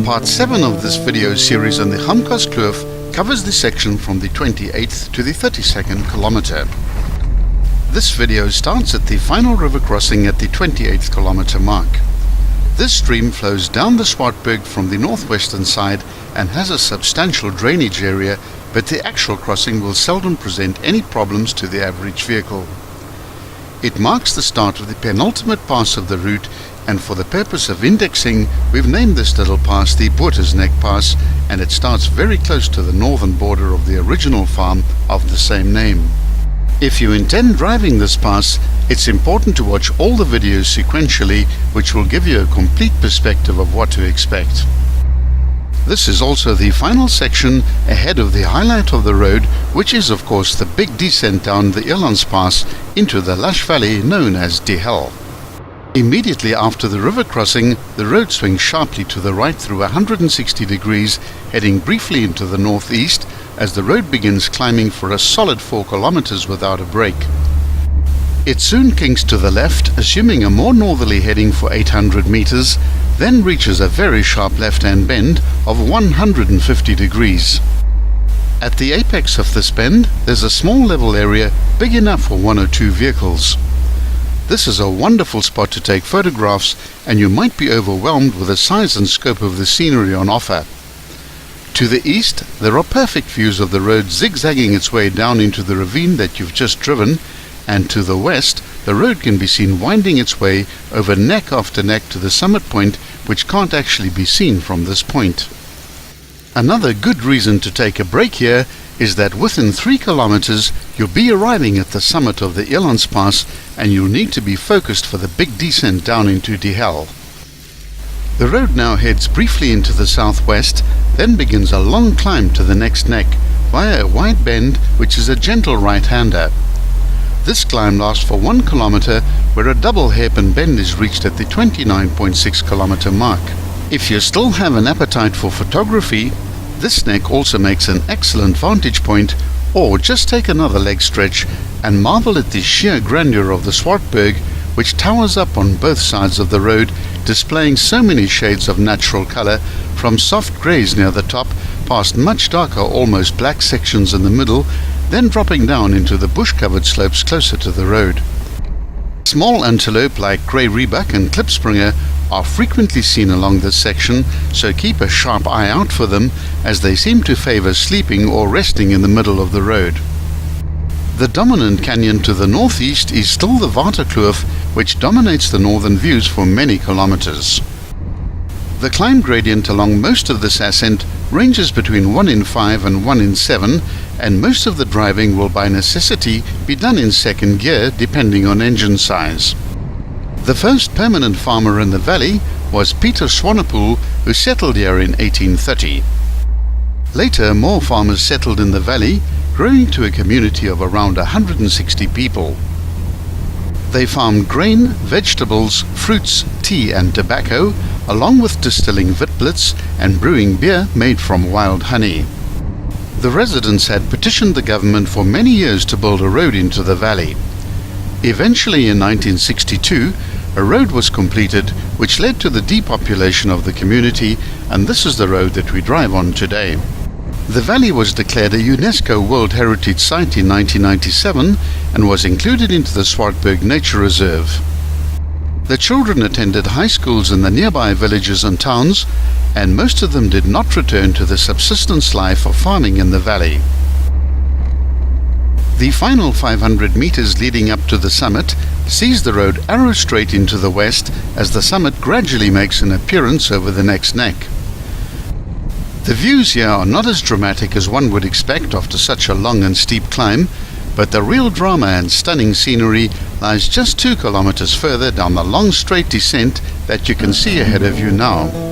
Part 7 of this video series on the Gamkaskloof covers the section from the 28th to the 32nd kilometer. This video starts at the final river crossing at the 28th kilometer mark. This stream flows down the Swartberg from the northwestern side and has a substantial drainage area, but the actual crossing will seldom present any problems to the average vehicle. It marks the start of the penultimate pass of the route, and for the purpose of indexing, we've named this little pass the Neck Pass, and it starts very close to the northern border of the original farm of the same name. If you intend driving this pass, it's important to watch all the videos sequentially, which will give you a complete perspective of what to expect. This is also the final section ahead of the highlight of the road, which is of course the big descent down the Pass into the lush valley known as Die Hel. Immediately after the river crossing, the road swings sharply to the right through 160 degrees, heading briefly into the northeast as the road begins climbing for a solid 4 kilometers without a break. It soon kinks to the left, assuming a more northerly heading for 800 meters, then reaches a very sharp left-hand bend of 150 degrees. At the apex of this bend, there's a small level area big enough for 1 or 2 vehicles. This is a wonderful spot to take photographs, and you might be overwhelmed with the size and scope of the scenery on offer. To the east, there are perfect views of the road zigzagging its way down into the ravine that you've just driven, and to the west, the road can be seen winding its way over neck after neck to the summit point, which can't actually be seen from this point. Another good reason to take a break here is that within 3 kilometers you'll be arriving at the summit of the Pass, and you'll need to be focused for the big descent down into Die Hel. The road now heads briefly into the southwest, then begins a long climb to the next neck via a wide bend which is a gentle right-hander. This climb lasts for 1 kilometer, where a double hairpin bend is reached at the 29.6 kilometer mark. If you still have an appetite for photography, this neck also makes an excellent vantage point, or just take another leg stretch and marvel at the sheer grandeur of the Swartberg, which towers up on both sides of the road, displaying so many shades of natural color, from soft grays near the top, past much darker, almost black sections in the middle, then dropping down into the bush-covered slopes closer to the road. Small antelope like grey rebuck and klipspringer are frequently seen along this section, so keep a sharp eye out for them, as they seem to favor sleeping or resting in the middle of the road. The dominant canyon to the northeast is still the Waterkloof, which dominates the northern views for many kilometers. The climb gradient along most of this ascent ranges between 1 in 5 and 1 in 7, and most of the driving will by necessity be done in second gear depending on engine size. The first permanent farmer in the valley was Peter Swanepoel, who settled here in 1830. Later, more farmers settled in the valley, growing to a community of around 160 people. They farmed grain, vegetables, fruits, tea and tobacco, along with distilling witblits and brewing beer made from wild honey. The residents had petitioned the government for many years to build a road into the valley. Eventually in 1962, a road was completed which led to the depopulation of the community, and this is the road that we drive on today. The valley was declared a UNESCO World Heritage Site in 1997 and was included into the Swartberg Nature Reserve. The children attended high schools in the nearby villages and towns, and most of them did not return to the subsistence life of farming in the valley. The final 500 meters leading up to the summit sees the road arrow straight into the west as the summit gradually makes an appearance over the next neck. The views here are not as dramatic as one would expect after such a long and steep climb, but the real drama and stunning scenery lies just 2 kilometers further down the long straight descent that you can see ahead of you now.